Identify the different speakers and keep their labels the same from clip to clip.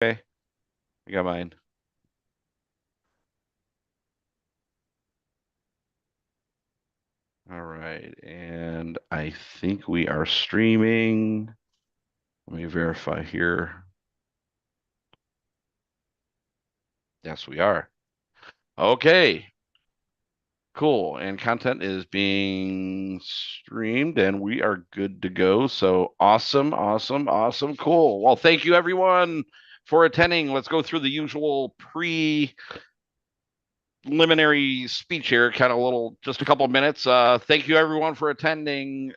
Speaker 1: Okay, I got mine. All right, and I think we are streaming. Let me verify here. Yes, we are. Okay, cool. And content is being streamed, and we are good to go. So awesome, awesome, awesome, cool. Well, thank you everyone for attending. Let's go through the usual preliminary speech here, kind of little, just a couple of minutes. Thank you everyone for attending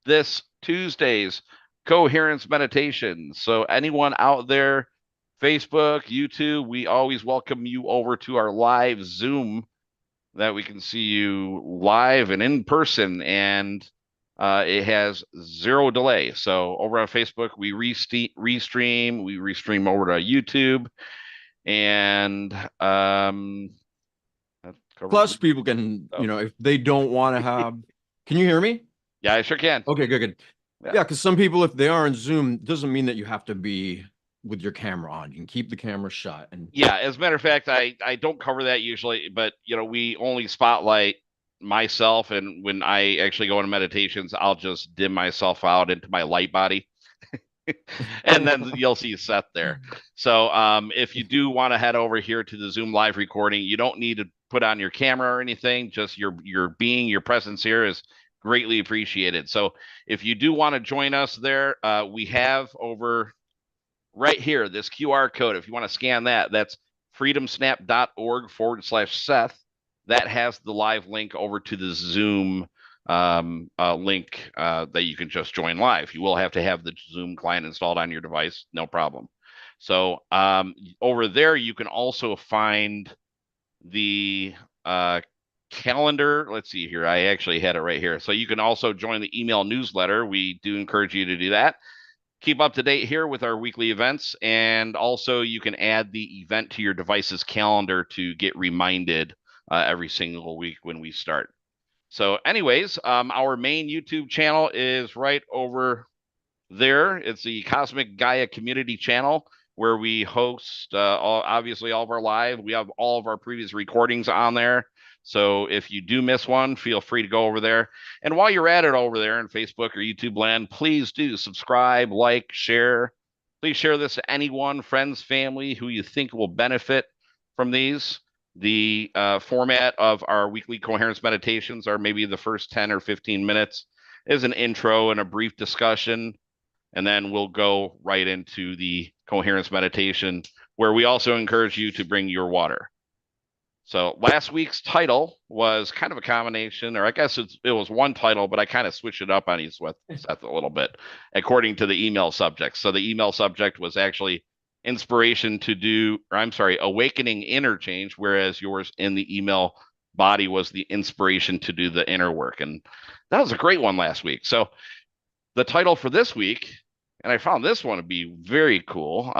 Speaker 1: this Tuesday's Coherence Meditation. So, anyone out there, Facebook, YouTube, we always welcome you over to our live Zoom that we can see you live and in person, and it has zero delay. So, over on Facebook, we restream, we restream over to YouTube, and that covers
Speaker 2: Plus,
Speaker 1: the
Speaker 2: people can,
Speaker 1: stuff.
Speaker 2: if they don't want to have, can you hear me?
Speaker 1: Yeah, I sure can.
Speaker 2: Okay, good, good.
Speaker 1: Yeah.
Speaker 2: Yeah, because some people, if they are in Zoom, doesn't mean that you have to be with your camera on. You can keep the camera shut. And
Speaker 1: Yeah, as a matter of fact, I don't cover that usually, but we only spotlight myself, and when I actually go into meditations, I'll just dim myself out into my light body, and then you'll see Seth there. So if you do want to head over here to the Zoom live recording, you don't need to put on your camera or anything. Just your presence here is greatly appreciated. So if you do want to join us there, we have over right here, this QR code. If you want to scan that, that's freedomsnap.org/Seth. That has the live link over to the Zoom link that you can just join live. You will have to have the Zoom client installed on your device, no problem. So over there, you can also find the calendar. Let's see here. I actually had it right here. So you can also join the email newsletter. We do encourage you to do that. Keep up to date here with our weekly events, and also you can add the event to your device's calendar to get reminded every single week when we start. So, anyways, our main YouTube channel is right over there. It's the Cosmic Gaia Community Channel where we host obviously all of our live. We have all of our previous recordings on there. So if you do miss one, feel free to go over there. And while you're at it over there in Facebook or YouTube land, please do subscribe, like, share. Please share this to anyone, friends, family who you think will benefit from these. The format of our weekly coherence meditations are maybe the first 10 or 15 minutes is an intro and a brief discussion, and then we'll go right into the coherence meditation, where we also encourage you to bring your water. So last week's title was kind of a combination, or I guess it was one title, but I kind of switched it up on you, Seth, a little bit, according to the email subject. So the email subject was actually inspiration to do, or I'm sorry, awakening inner change, whereas yours in the email body was the inspiration to do the inner work. And that was a great one last week. So the title for this week, and I found this one to be very cool,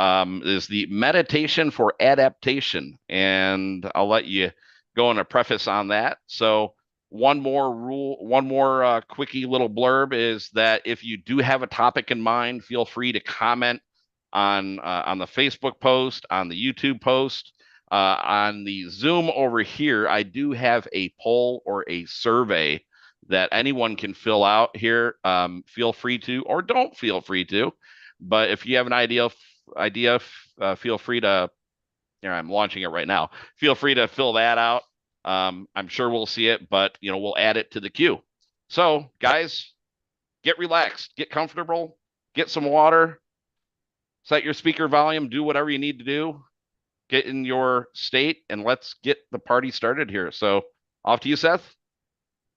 Speaker 1: is the meditation for adaptation. And I'll let you go in a preface on that. So, one more quickie little blurb is that if you do have a topic in mind, feel free to comment on the Facebook post, on the YouTube post, on the Zoom over here. I do have a poll or a survey that anyone can fill out here. Feel free to, or don't feel free to. But if you have an idea, feel free to. Here, I'm launching it right now. Feel free to fill that out. I'm sure we'll see it, but we'll add it to the queue. So, guys, get relaxed, get comfortable, get some water, set your speaker volume, do whatever you need to do, get in your state, and let's get the party started here. So, off to you, Seth.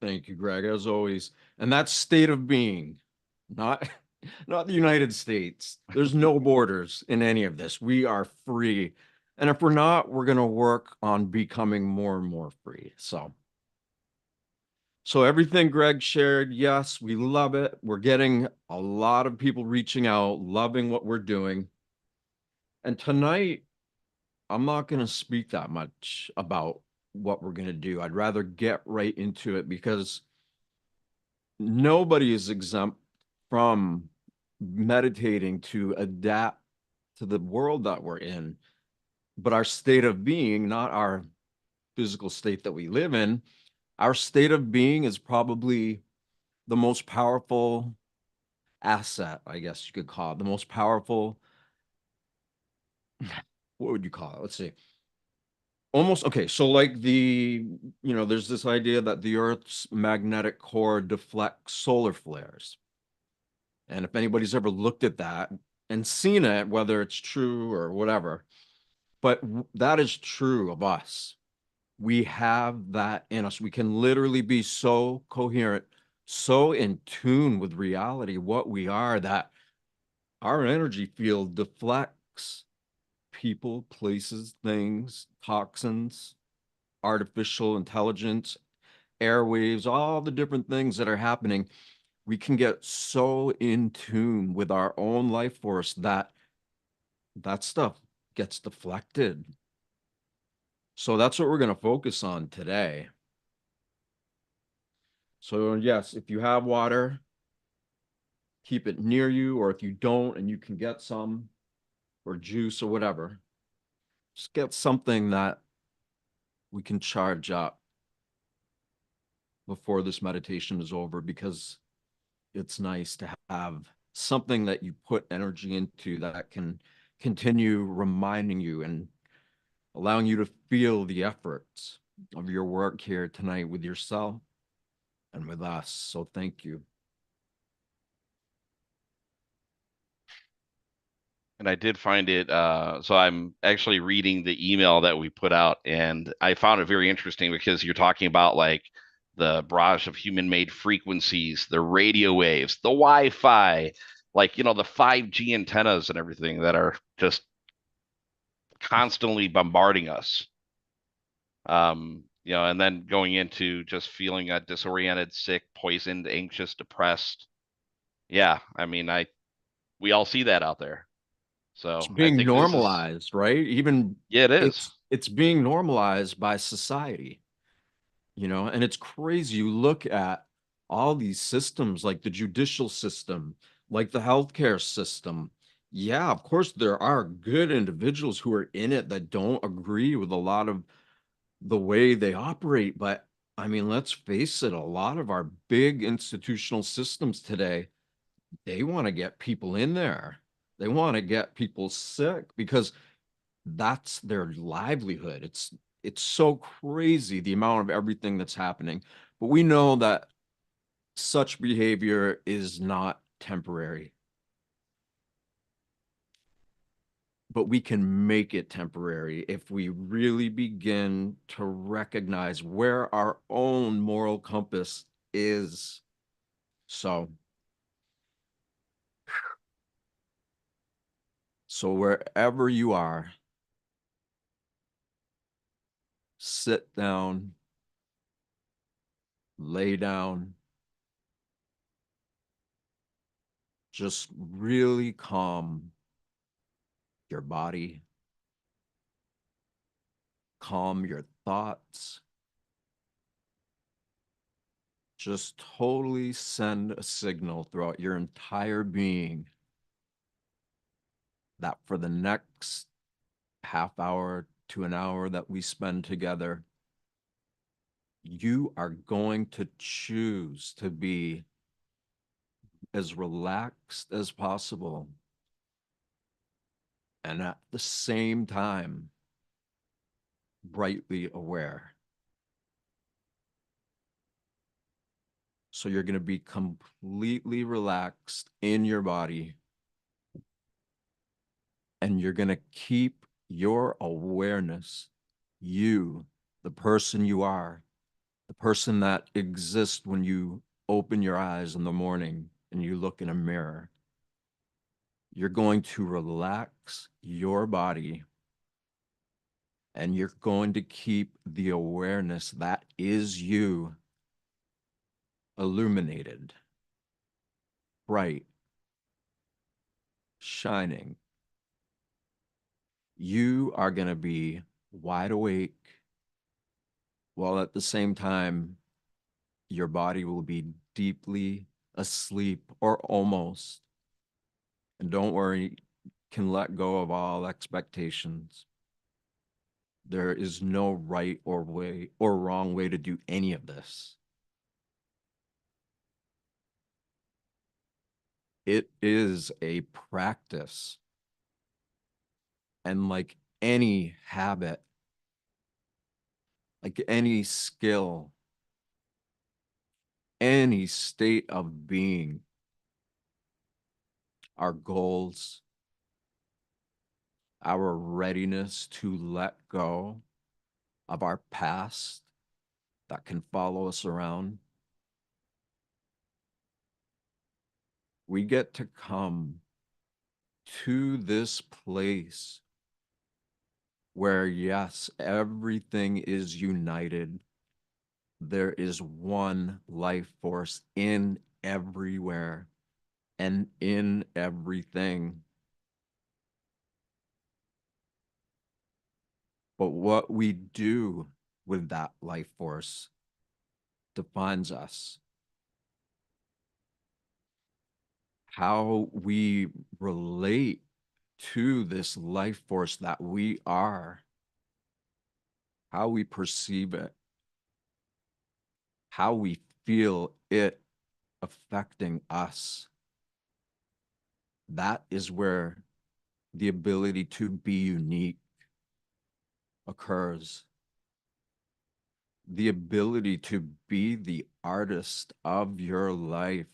Speaker 2: thank you, Greg, as always. And that's state of being, not not the United States. There's no borders in any of this. We are free. And if we're not, we're going to work on becoming more and more free. So everything Greg shared, yes, we love it. We're getting a lot of people reaching out, loving what we're doing. And tonight, I'm not going to speak that much about what we're going to do. I'd rather get right into it because nobody is exempt from meditating to adapt to the world that we're in, but our state of being, not our physical state that we live in, our state of being is probably the most powerful asset, I guess you could call it, the most powerful, what would you call it? Let's see. Almost okay. So, like there's this idea that the Earth's magnetic core deflects solar flares. And if anybody's ever looked at that and seen it, whether it's true or whatever, but that is true of us. We have that in us. We can literally be so coherent, so in tune with reality, what we are, that our energy field deflects people, places, things, toxins, artificial intelligence, airwaves, all the different things that are happening. We can get so in tune with our own life force that that stuff gets deflected. So that's what we're going to focus on today. So, yes, if you have water, keep it near you, or if you don't and you can get some, or juice or whatever, just get something that we can charge up before this meditation is over, because it's nice to have something that you put energy into that can continue reminding you and allowing you to feel the efforts of your work here tonight with yourself and with us. So thank you.
Speaker 1: And I did find it, so I'm actually reading the email that we put out, and I found it very interesting because you're talking about like the barrage of human-made frequencies, the radio waves, the Wi-Fi, like, the 5G antennas and everything that are just constantly bombarding us. And then going into just feeling disoriented, sick, poisoned, anxious, depressed. Yeah, I mean, we all see that out there.
Speaker 2: It's
Speaker 1: So I
Speaker 2: being
Speaker 1: think this is,
Speaker 2: normalized, right? Even
Speaker 1: yeah, it is.
Speaker 2: it's being normalized by society, and it's crazy. You look at all these systems, like the judicial system, like the healthcare system. Yeah, of course there are good individuals who are in it that don't agree with a lot of the way they operate, but I mean, let's face it, a lot of our big institutional systems today, they want to get people in there. They want to get people sick because that's their livelihood. It's so crazy the amount of everything that's happening. But we know that such behavior is not temporary, but we can make it temporary if we really begin to recognize where our own moral compass is. So, so wherever you are, sit down, lay down, just really calm your body, calm your thoughts. Just totally send a signal throughout your entire being that for the next half hour to an hour that we spend together, you are going to choose to be as relaxed as possible and at the same time brightly aware. So you're going to be completely relaxed in your body, and you're going to keep your awareness, you, the person you are, the person that exists when you open your eyes in the morning and you look in a mirror. You're going to relax your body, and you're going to keep the awareness that is you illuminated, bright, shining. You are going to be wide awake, while at the same time, your body will be deeply asleep or almost. And don't worry, can let go of all expectations. There is no right or way or wrong way to do any of this. It is a practice. And like any habit, like any skill, any state of being, our goals, our readiness to let go of our past that can follow us around, we get to come to this place where, yes, everything is united. There is one life force in everywhere and in everything. But what we do with that life force defines us. How we relate to this life force that we are, how we perceive it, how we feel it affecting us. That is where the ability to be unique occurs. The ability to be the artist of your life,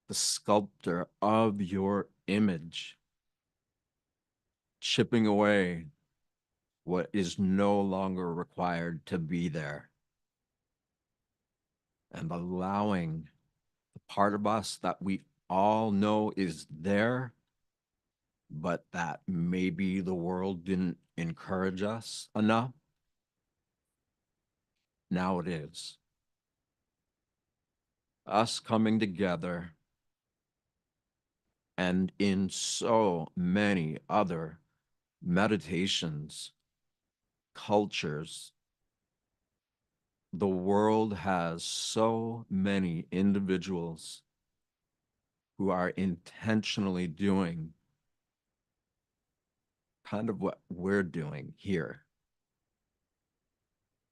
Speaker 2: the sculptor of your image, chipping away what is no longer required to be there and allowing the part of us that we all know is there, but that maybe the world didn't encourage us enough. Now it is. Us coming together and in so many other meditations, cultures, the world has so many individuals who are intentionally doing kind of what we're doing here.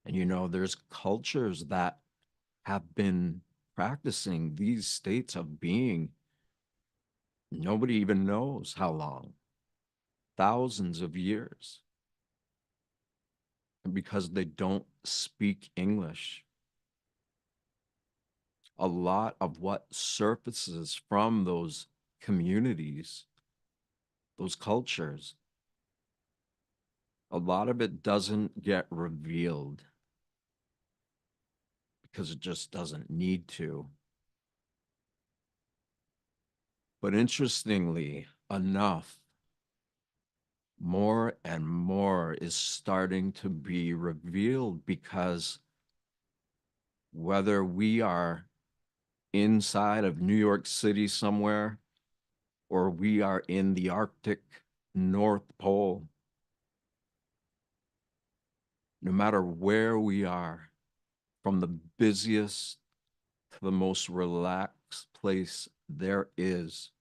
Speaker 2: And there's cultures that have been practicing these states of being. Nobody even knows how long, thousands of years. And because they don't speak English, a lot of what surfaces from those communities, those cultures, a lot of it doesn't get revealed because it just doesn't need to. But interestingly enough, more and more is starting to be revealed because whether we are inside of New York City somewhere or we are in the Arctic North Pole, no matter where we are, from the busiest to the most relaxed place there is,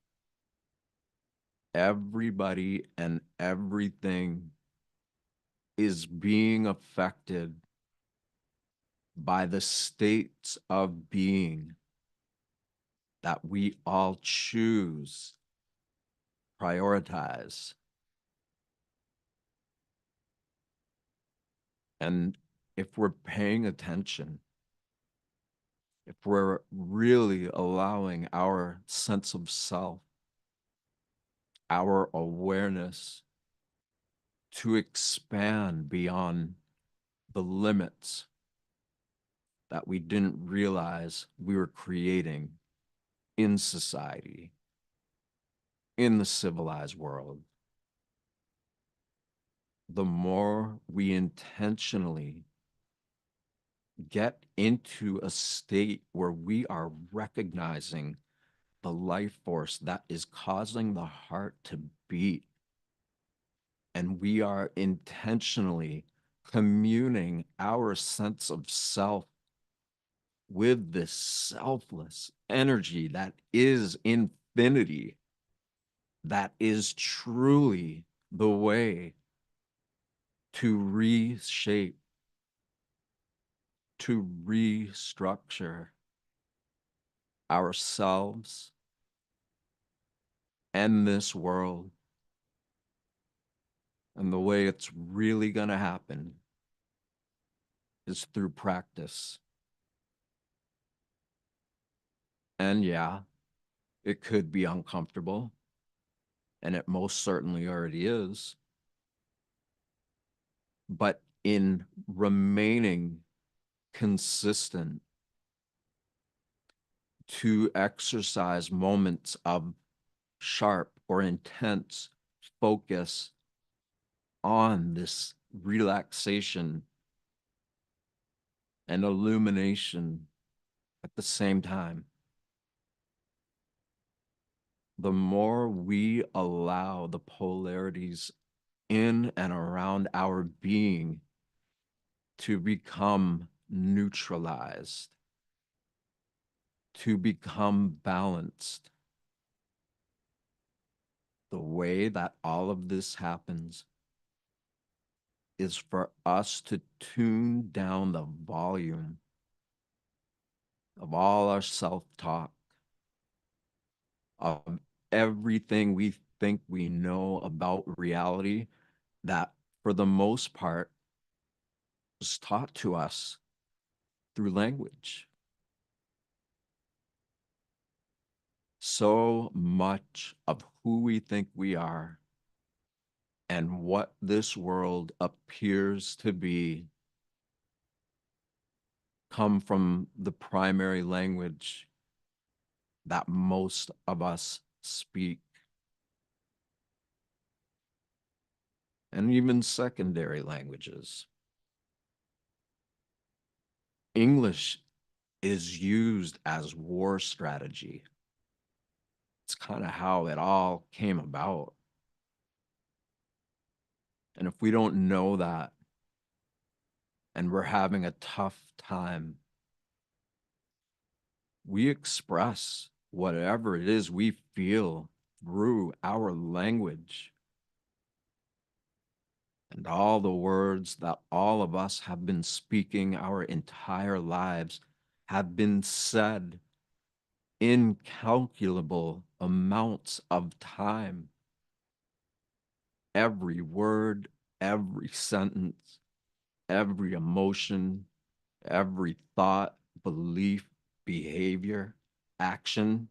Speaker 2: everybody and everything is being affected by the states of being that we all choose, prioritize. And if we're paying attention, if we're really allowing our sense of self, our awareness to expand beyond the limits that we didn't realize we were creating in society, in the civilized world, the more we intentionally get into a state where we are recognizing the life force that is causing the heart to beat, and we are intentionally communing our sense of self with this selfless energy that is infinity, that is truly the way to reshape, to restructure ourselves and this world. And the way it's really going to happen is through practice. And yeah, it could be uncomfortable, and it most certainly already is. But in remaining consistent to exercise moments of sharp or intense focus on this relaxation and illumination at the same time, the more we allow the polarities in and around our being to become neutralized, to become balanced, the way that all of this happens is for us to tune down the volume of all our self-talk, of everything we think we know about reality that, for the most part, was taught to us through language. So much of who we think we are and what this world appears to be come from the primary language that most of us speak, and even secondary languages. English is used as war strategy. It's kind of how it all came about. And if we don't know that and we're having a tough time, we express whatever it is we feel through our language. And all the words that all of us have been speaking our entire lives have been said incalculable amounts of time. Every word, every sentence, every emotion, every thought, belief, behavior, action,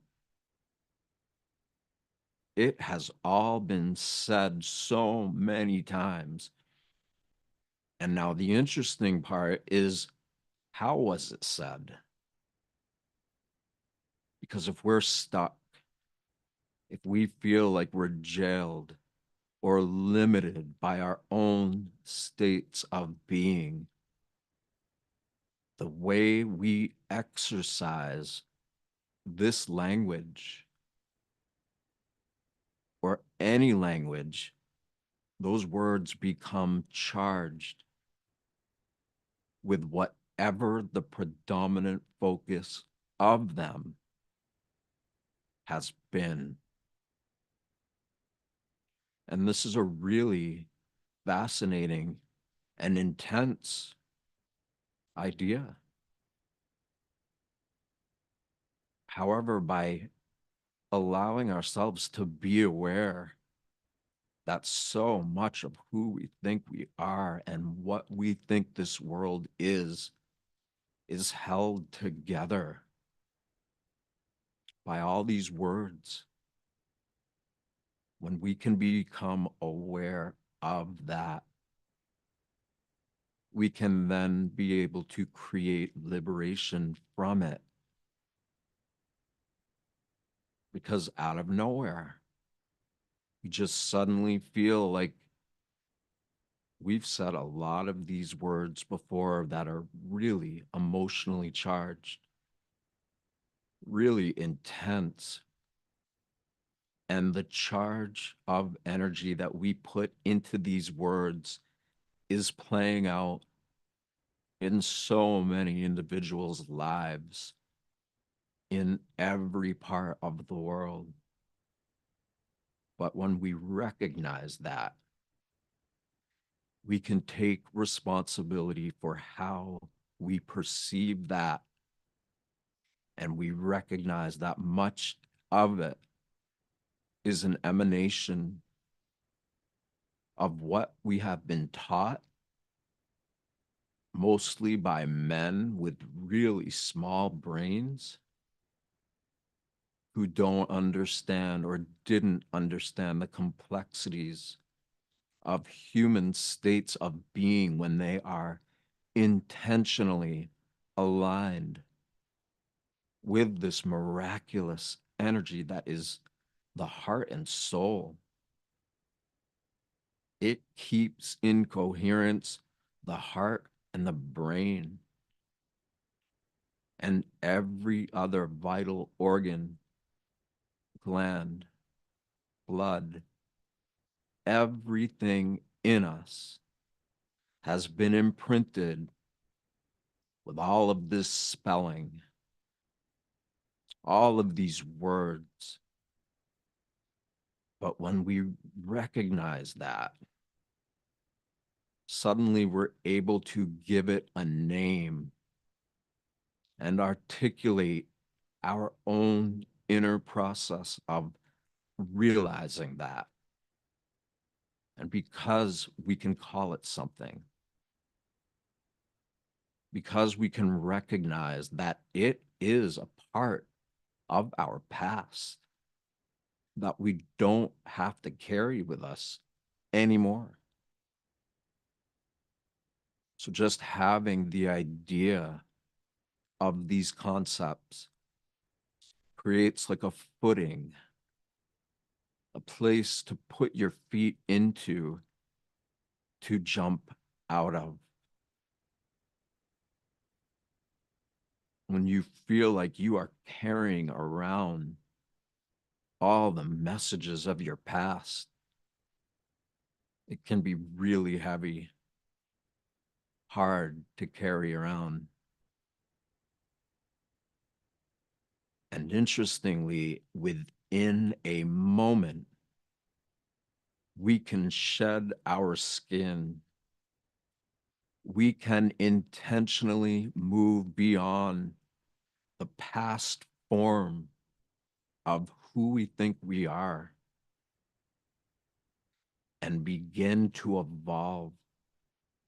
Speaker 2: it has all been said so many times. And now the interesting part is, how was it said? Because if we're stuck, if we feel like we're jailed or limited by our own states of being, the way we exercise this language or any language, those words become charged with whatever the predominant focus of them has been. And this is a really fascinating and intense idea. However, by allowing ourselves to be aware that so much of who we think we are and what we think this world is held together by all these words. When we can become aware of that, we can then be able to create liberation from it. Because out of nowhere, we just suddenly feel like we've said a lot of these words before that are really emotionally charged, really intense. And the charge of energy that we put into these words is playing out in so many individuals' lives in every part of the world. But when we recognize that, we can take responsibility for how we perceive that. And we recognize that much of it is an emanation of what we have been taught, mostly by men with really small brains who don't understand or didn't understand the complexities of human states of being when they are intentionally aligned with this miraculous energy that is the heart and soul. It keeps in coherence the heart and the brain and every other vital organ, gland, blood, everything in us has been imprinted with all of this spelling, all of these words. But when we recognize that, suddenly we're able to give it a name and articulate our own inner process of realizing that. And because we can call it something, because we can recognize that it is a part of our past that we don't have to carry with us anymore. So just having the idea of these concepts creates like a footing, a place to put your feet into, to jump out of. When you feel like you are carrying around all the messages of your past, it can be really heavy, hard to carry around. And interestingly, within a moment, we can shed our skin. We can intentionally move beyond the past form of who we think we are and begin to evolve,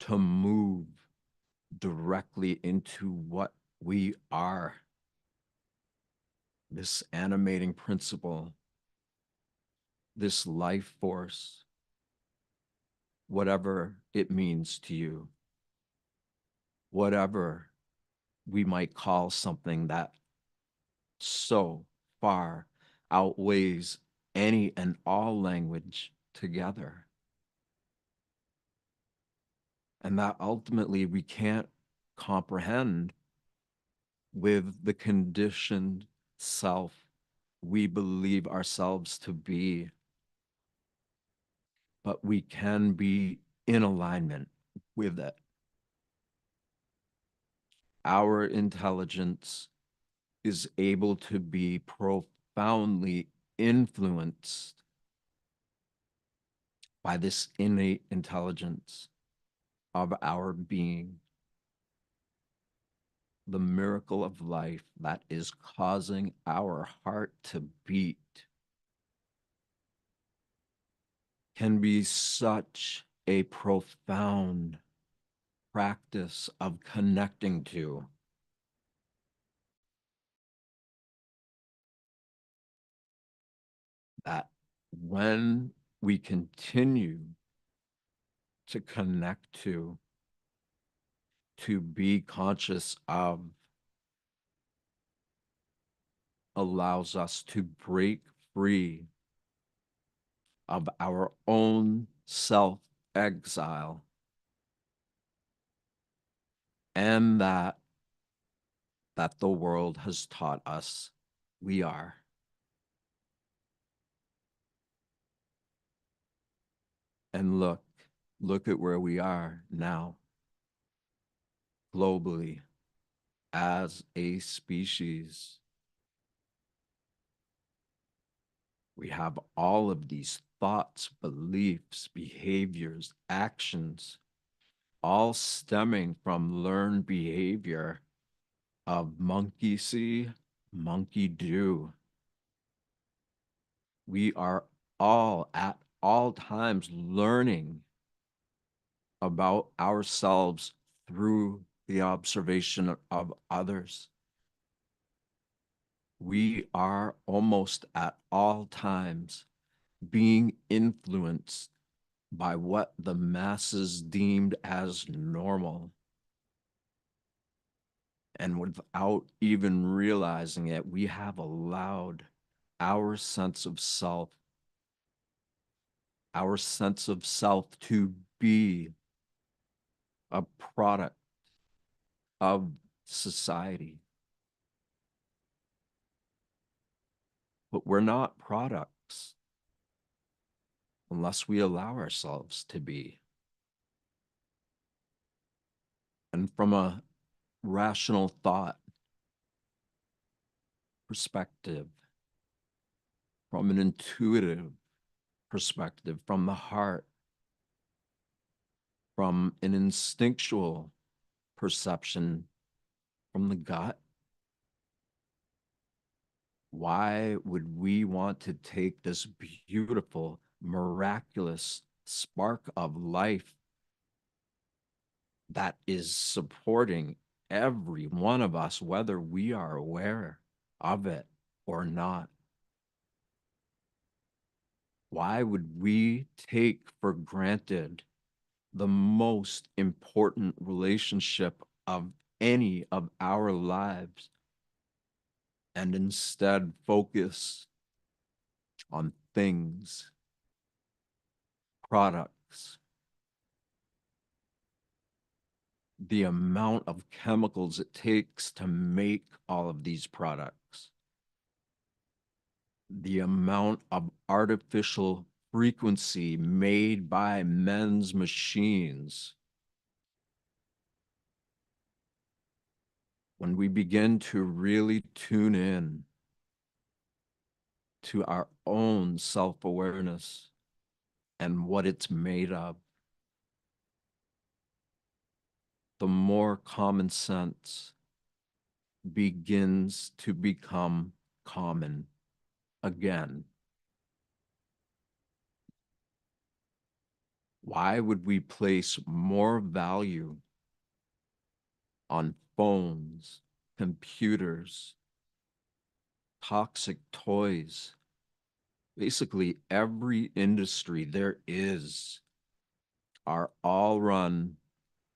Speaker 2: to move directly into what we are. This animating principle, this life force, whatever it means to you, whatever we might call something that so far outweighs any and all language together. And that ultimately we can't comprehend with the conditioned self we believe ourselves to be, but we can be in alignment with it. Our intelligence is able to be profoundly influenced by this innate intelligence of our being, the miracle of life that is causing our heart to beat can be such a profound practice of connecting to that. When we continue to connect to be conscious of, allows us to break free of our own self exile, and that the world has taught us we are. And look at where we are now, globally, as a species. We have all of these thoughts, beliefs, behaviors, actions, all stemming from learned behavior of monkey see, monkey do. We are all at all times learning about ourselves through the observation of others. We are almost at all times being influenced by what the masses deemed as normal. And without even realizing it, we have allowed our sense of self, to be a product of society. But we're not products unless we allow ourselves to be. And from a rational thought perspective, from an intuitive perspective, from the heart, from an instinctual perception, from the gut, why would we want to take this beautiful, miraculous spark of life that is supporting every one of us, whether we are aware of it or not? Why would we take for granted the most important relationship of any of our lives and instead focus on things, products, the amount of chemicals it takes to make all of these products, the amount of artificial frequency made by men's machines? When we begin to really tune in to our own self-awareness and what it's made of, the more common sense begins to become common again. Why would we place more value on phones, computers, toxic toys? Basically, every industry there is are all run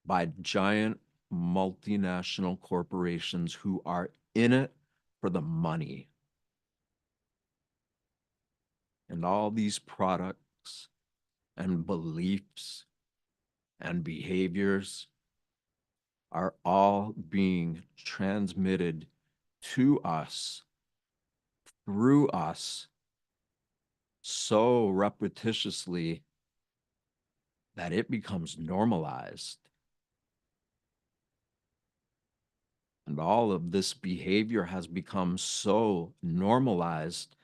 Speaker 2: by giant multinational corporations who are in it for the money. And all these products and beliefs and behaviors are all being transmitted to us, through us, so repetitiously that it becomes normalized. And all of this behavior has become so normalized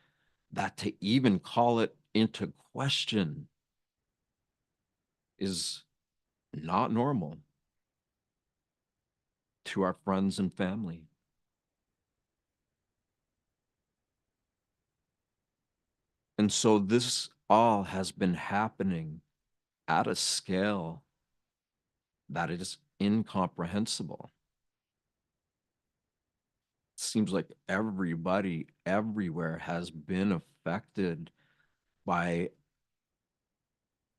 Speaker 2: that to even call it into question is not normal to our friends and family. And so this all has been happening at a scale that is incomprehensible. It seems like everybody everywhere has been affected by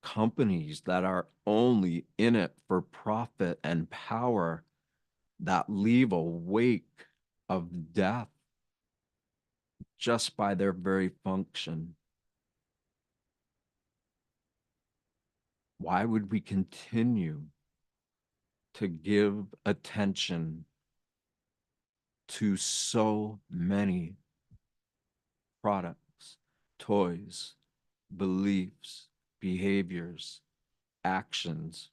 Speaker 2: companies that are only in it for profit and power, that leave a wake of death just by their very function. Why would we continue to give attention to so many products, toys, beliefs, behaviors, actions?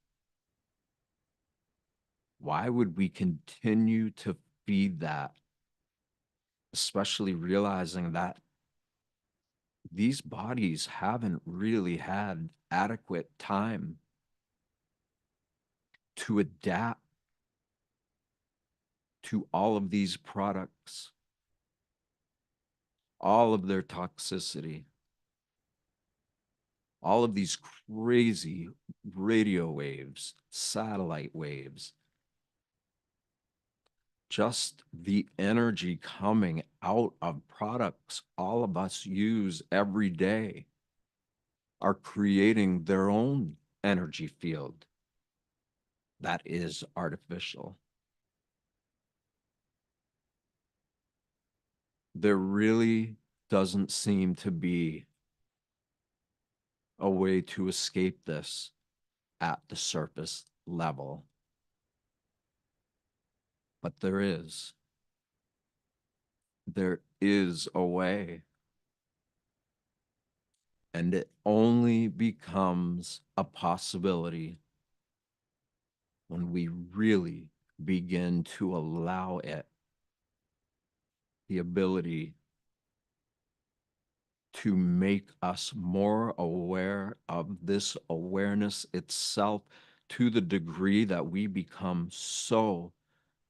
Speaker 2: Why would we continue to feed that, especially realizing that these bodies haven't really had adequate time to adapt to all of these products, all of their toxicity, all of these crazy radio waves, satellite waves, just the energy coming out of products all of us use every day are creating their own energy field that is artificial. There really doesn't seem to be a way to escape this at the surface level, but there is. There is a way, and it only becomes a possibility when we really begin to allow it the ability to make us more aware of this awareness itself to the degree that we become so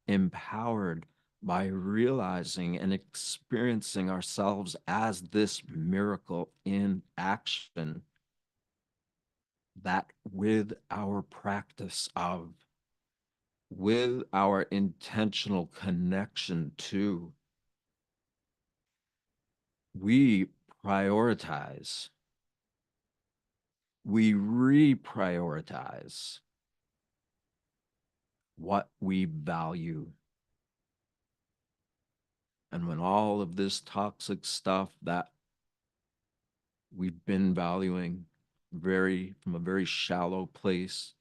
Speaker 2: empowered by realizing and experiencing ourselves as this miracle in action, that with our practice of, with our intentional connection to, we prioritize, we reprioritize what we value. And when all of this toxic stuff that we've been valuing from a very shallow place,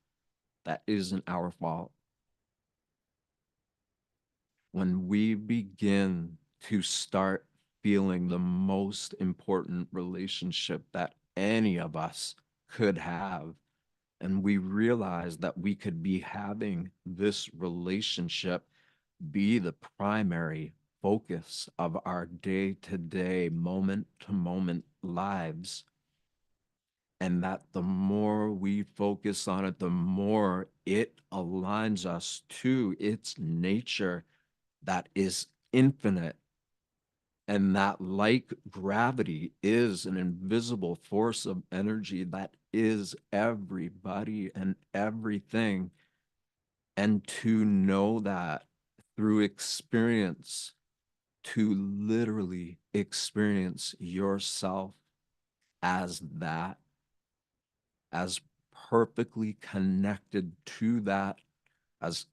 Speaker 2: that isn't our fault. When we begin to start feeling the most important relationship that any of us could have, and we realize that we could be having this relationship be the primary focus of our day-to-day, moment-to-moment lives, and that the more we focus on it, the more it aligns us to its nature that is infinite, and that, like gravity, is an invisible force of energy that is everybody and everything. And to know that through experience, to literally experience yourself as that, as perfectly connected to that as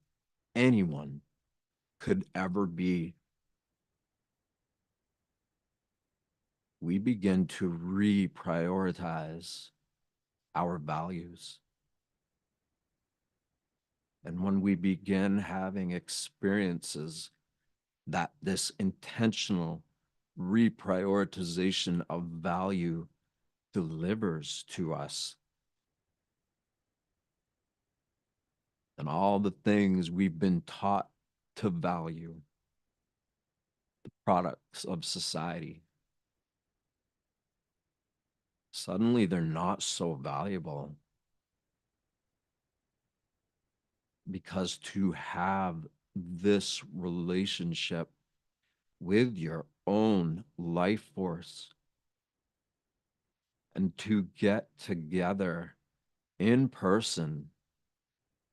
Speaker 2: anyone could ever be, we begin to reprioritize our values. And when we begin having experiences that this intentional reprioritization of value delivers to us, and all the things we've been taught to value, the products of society, suddenly they're not so valuable, because to have this relationship with your own life force and to get together in person,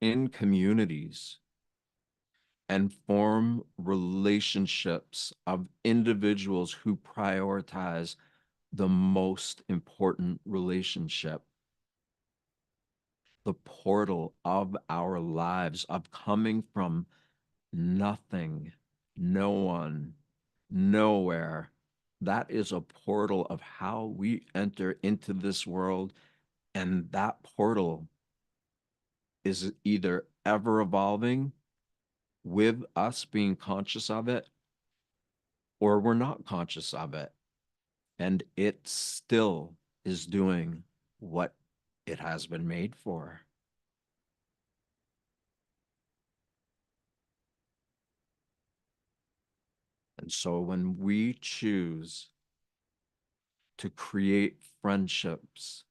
Speaker 2: in communities, and form relationships of individuals who prioritize the most important relationship, the portal of our lives, of coming from nothing, no one, nowhere. That is a portal of how we enter into this world. And that portal is either ever evolving with us being conscious of it, or we're not conscious of it. And it still is doing what it has been made for. And so when we choose to create friendships,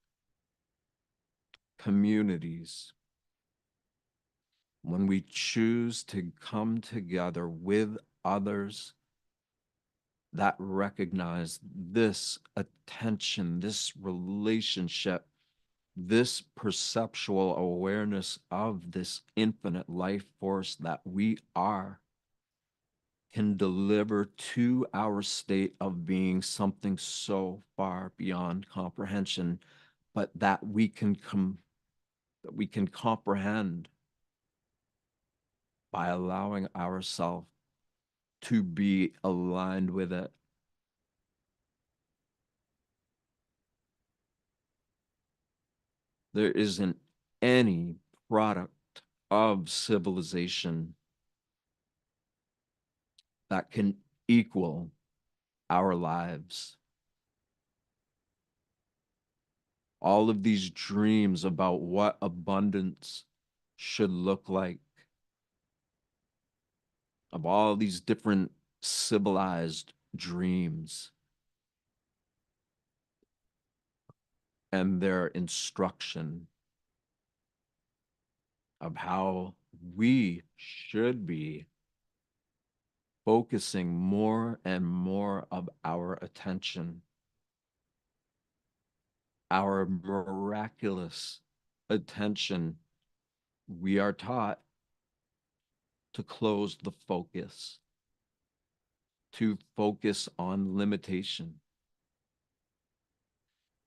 Speaker 2: communities, when we choose to come together with others that recognize this attention, this relationship, this perceptual awareness of this infinite life force that we are, can deliver to our state of being something so far beyond comprehension, but that we can comprehend by allowing ourselves to be aligned with it. There isn't any product of civilization that can equal our lives. All of these dreams about what abundance should look like, of all these different civilized dreams and their instruction of how we should be focusing more and more of our attention, our miraculous attention. We are taught to close the focus, to focus on limitation,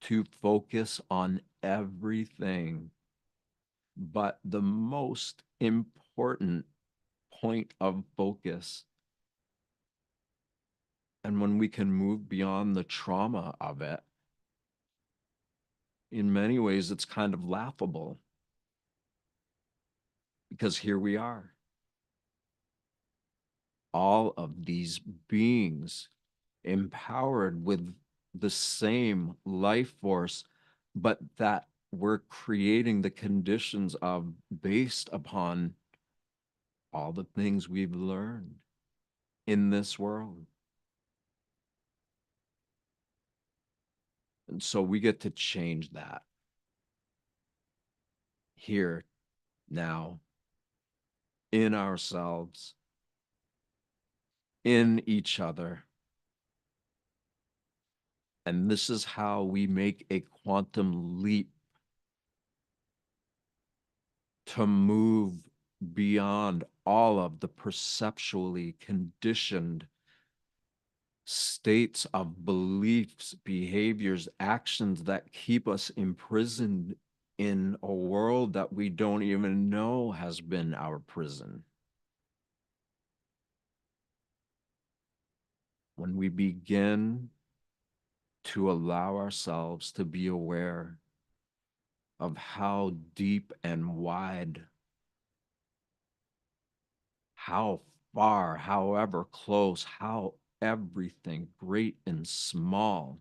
Speaker 2: to focus on everything but the most important point of focus. And when we can move beyond the trauma of it, in many ways, it's kind of laughable because here we are, all of these beings empowered with the same life force, but that we're creating the conditions of based upon all the things we've learned in this world. And so we get to change that here, now, in ourselves, in each other. And this is how we make a quantum leap to move beyond all of the perceptually conditioned states of beliefs, behaviors, actions that keep us imprisoned in a world that we don't even know has been our prison. When we begin to allow ourselves to be aware of how deep and wide, how far, however close, how everything great and small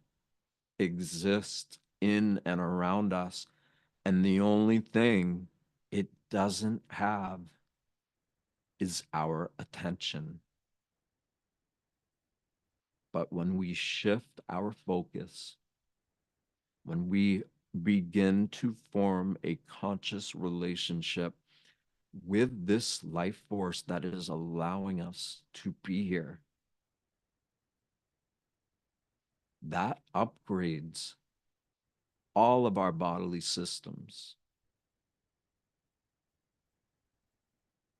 Speaker 2: exists in and around us. And the only thing it doesn't have is our attention. But when we shift our focus, when we begin to form a conscious relationship with this life force that is allowing us to be here, that upgrades all of our bodily systems.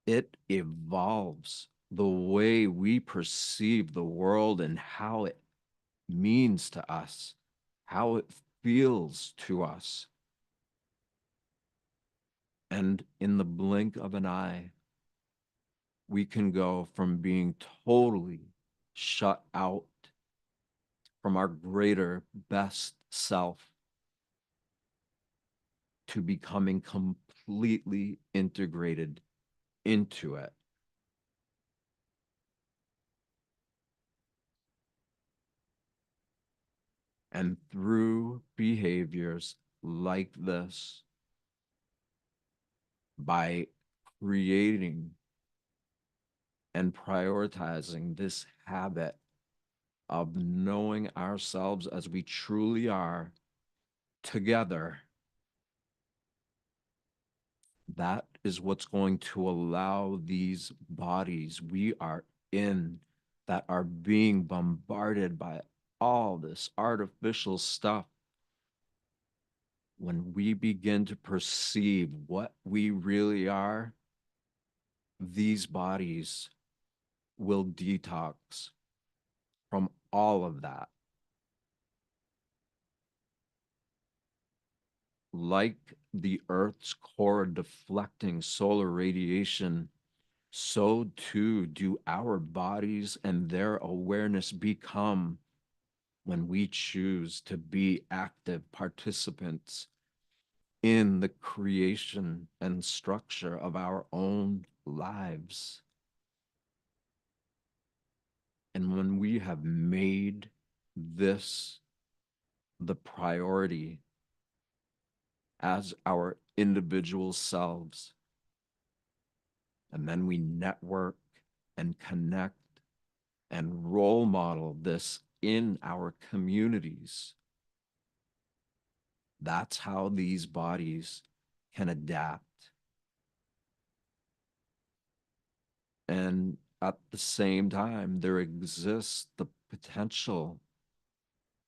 Speaker 2: It evolves the way we perceive the world and how it means to us, how it feels to us. And in the blink of an eye, we can go from being totally shut out from our greater best self to becoming completely integrated into it. And through behaviors like this, by creating and prioritizing this habit of knowing ourselves as we truly are together, that is what's going to allow these bodies we are in that are being bombarded by all this artificial stuff. When we begin to perceive what we really are, these bodies will detox from all of that. Like the Earth's core deflecting solar radiation, so too do our bodies and their awareness become when we choose to be active participants in the creation and structure of our own lives. And when we have made this the priority as our individual selves, and then we network and connect and role model this in our communities, that's how these bodies can adapt. And at the same time, there exists the potential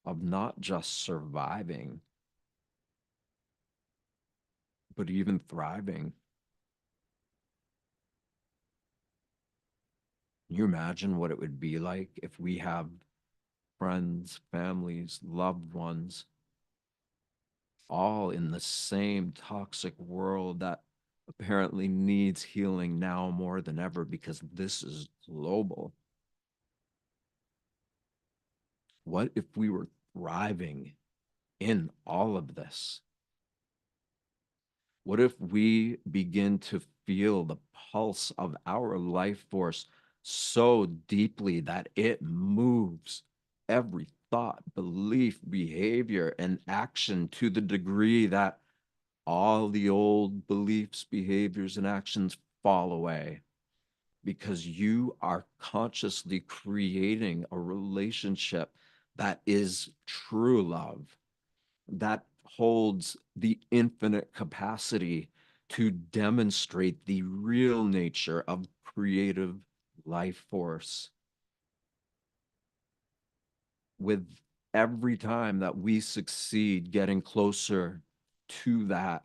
Speaker 2: of not just surviving, but even thriving. Can you imagine what it would be like if we have friends, families, loved ones, all in the same toxic world that apparently needs healing now more than ever because this is global? What if we were thriving in all of this? What if we begin to feel the pulse of our life force so deeply that it moves every thought, belief, behavior, and action to the degree that all the old beliefs, behaviors, and actions fall away because you are consciously creating a relationship that is true love, that holds the infinite capacity to demonstrate the real nature of creative life force. With every time that we succeed getting closer to that,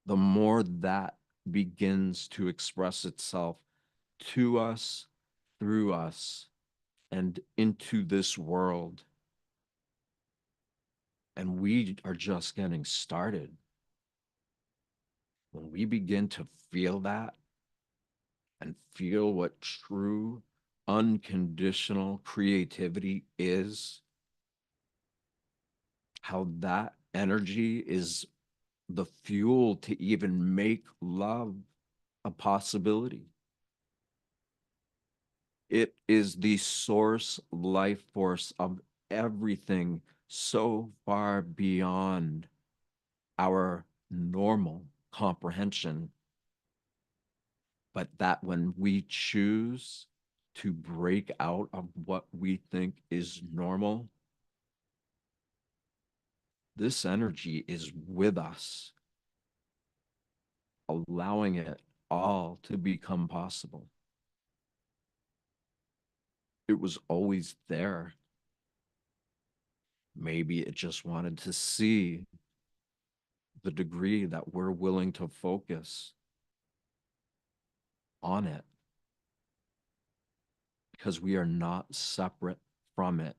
Speaker 2: the more that begins to express itself to us, through us, and into this world. And we are just getting started. When we begin to feel that and feel what true unconditional creativity is, how that energy is the fuel to even make love a possibility. It is the source life force of everything so far beyond our normal comprehension, but that when we choose to break out of what we think is normal, this energy is with us, allowing it all to become possible. It was always there. Maybe it just wanted to see the degree that we're willing to focus on it because we are not separate from it.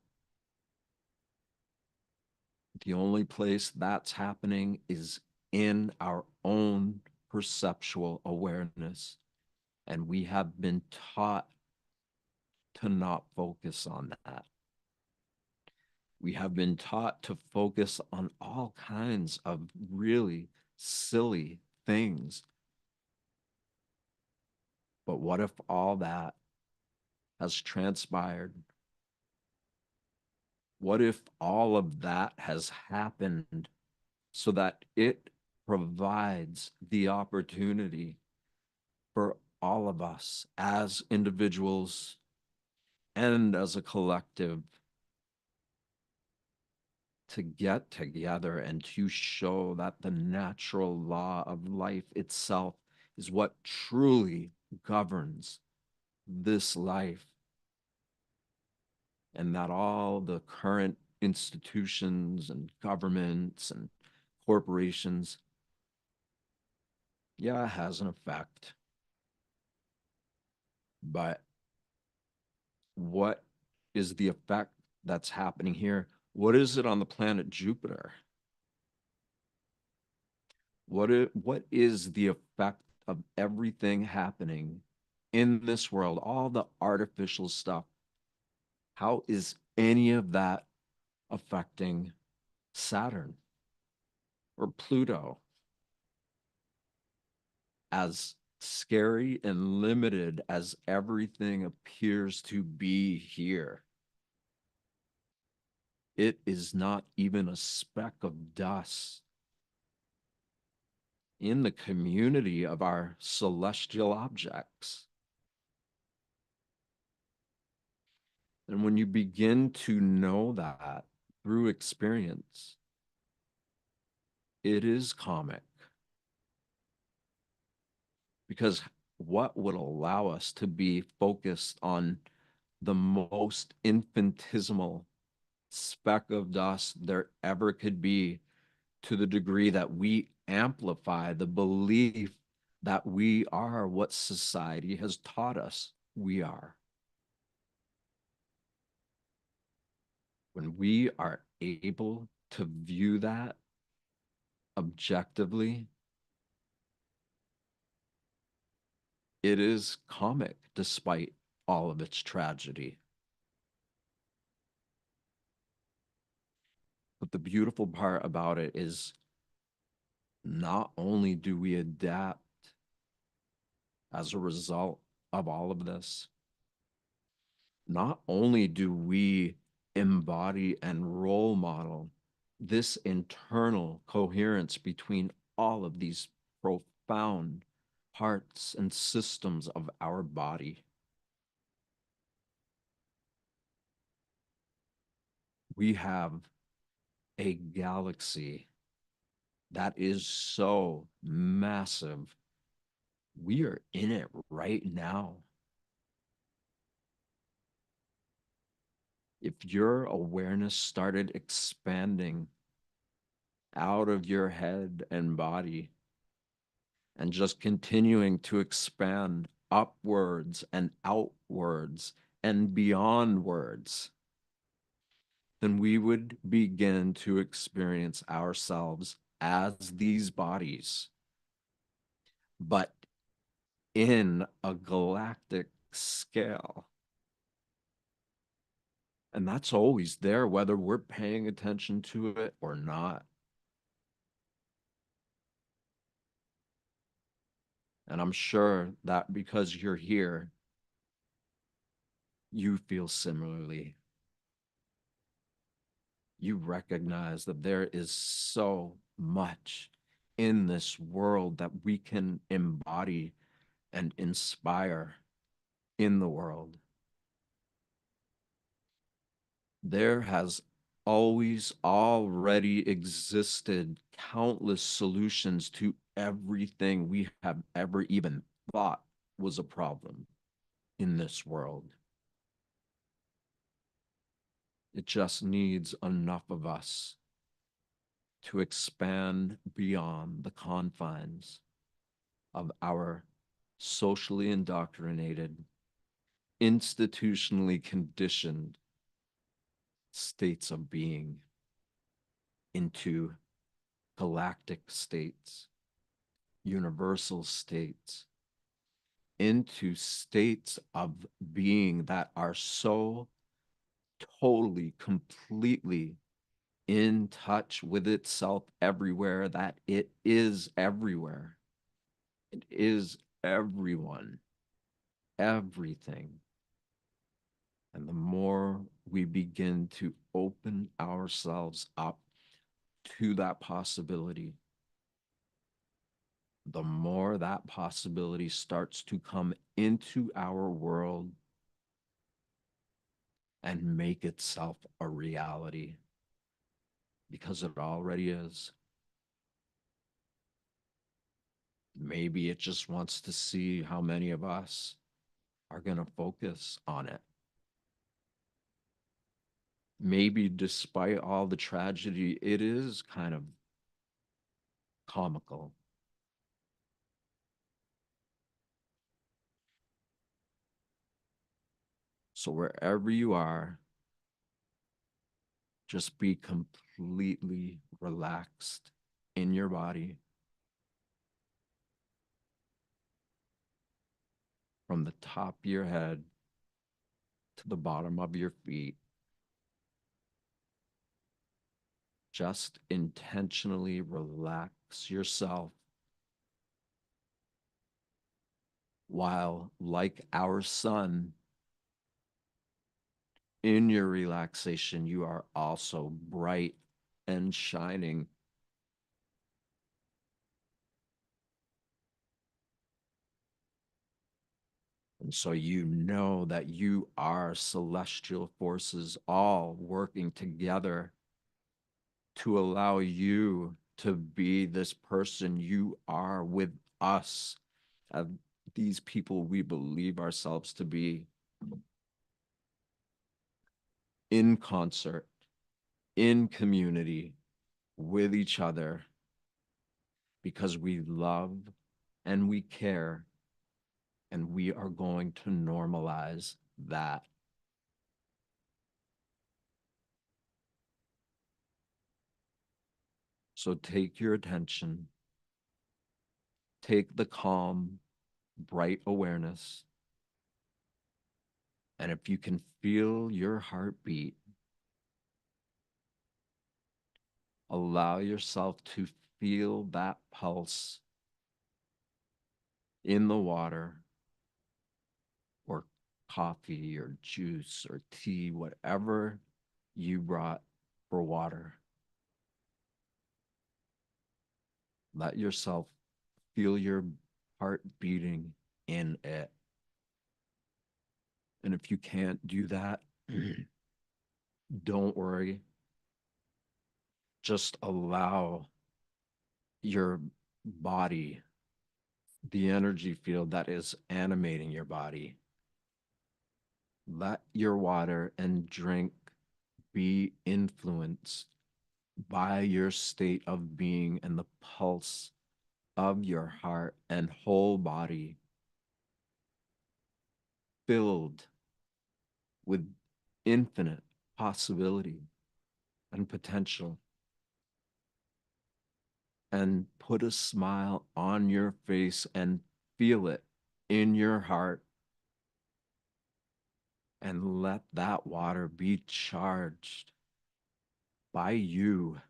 Speaker 2: The only place that's happening is in our own perceptual awareness. And we have been taught to not focus on that. We have been taught to focus on all kinds of really silly things. But what if all that has transpired? What if all of that has happened so that it provides the opportunity for all of us as individuals and as a collective to get together and to show that the natural law of life itself is what truly governs this life, and that all the current institutions and governments and corporations, yeah, it has an effect. But what is the effect that's happening here? What is it on the planet Jupiter? What is the effect of everything happening in this world, all the artificial stuff? How is any of that affecting Saturn or Pluto? As scary and limited as everything appears to be here, it is not even a speck of dust in the community of our celestial objects. And when you begin to know that through experience, it is comic, because what would allow us to be focused on the most infinitesimal speck of dust there ever could be, to the degree that we amplify the belief that we are what society has taught us we are? When we are able to view that objectively, it is comic despite all of its tragedy. But the beautiful part about it is not only do we adapt as a result of all of this, not only do we embody and role model this internal coherence between all of these profound parts and systems of our body, we have a galaxy that is so massive. We are in it right now. If your awareness started expanding out of your head and body and just continuing to expand upwards and outwards and beyond words, then we would begin to experience ourselves as these bodies, but in a galactic scale. And that's always there, whether we're paying attention to it or not. And I'm sure that because you're here, you feel similarly. You recognize that there is so much in this world that we can embody and inspire in the world. There has always already existed countless solutions to everything we have ever even thought was a problem in this world. It just needs enough of us to expand beyond the confines of our socially indoctrinated, institutionally conditioned states of being into galactic states, universal states, into states of being that are so totally, completely in touch with itself everywhere that it is everywhere. It is everyone, everything. And the more we begin to open ourselves up to that possibility, the more that possibility starts to come into our world, and make itself a reality, because it already is. Maybe it just wants to see how many of us are going to focus on it. Maybe despite all the tragedy, it is kind of comical. So wherever you are, just be completely relaxed in your body, from the top of your head to the bottom of your feet. Just intentionally relax yourself, while, like our sun, in your relaxation, you are also bright and shining. And so you know that you are celestial forces all working together to allow you to be this person you are with us, as these people we believe ourselves to be, in concert, in community with each other, because we love and we care, and we are going to normalize that. So take your attention, take the calm, bright awareness, and if you can feel your heartbeat, allow yourself to feel that pulse in the water, or coffee or juice or tea, whatever you brought for water. Let yourself feel your heart beating in it. And if you can't do that, don't worry. Just allow your body, the energy field that is animating your body, let your water and drink be influenced by your state of being and the pulse of your heart and whole body, filled with infinite possibility and potential. And put a smile on your face and feel it in your heart, and let that water be charged by you,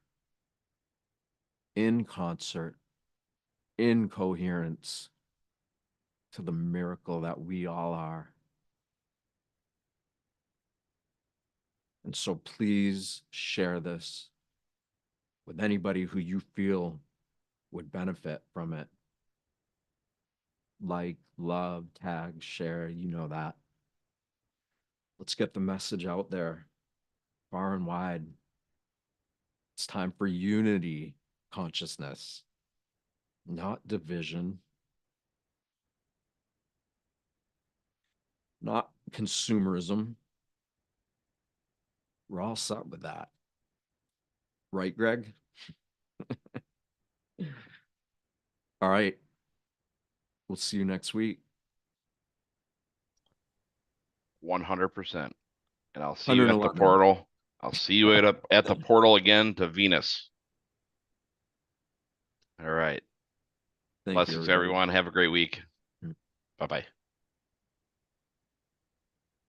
Speaker 2: in concert, in coherence to the miracle that we all are. And so please share this with anybody who you feel would benefit from it. Like, love, tag, share, you know that. Let's get the message out there far and wide. It's time for unity consciousness, not division, not consumerism. We're all set with that. Right, Greg? All right. We'll see you next week.
Speaker 1: 100%. And I'll see you at the
Speaker 2: 111.
Speaker 1: portal. I'll see you at the portal again to Venus. All right.
Speaker 2: Thank you,
Speaker 1: Blessings,
Speaker 2: everybody.
Speaker 1: everyone. Have a great week. Bye bye.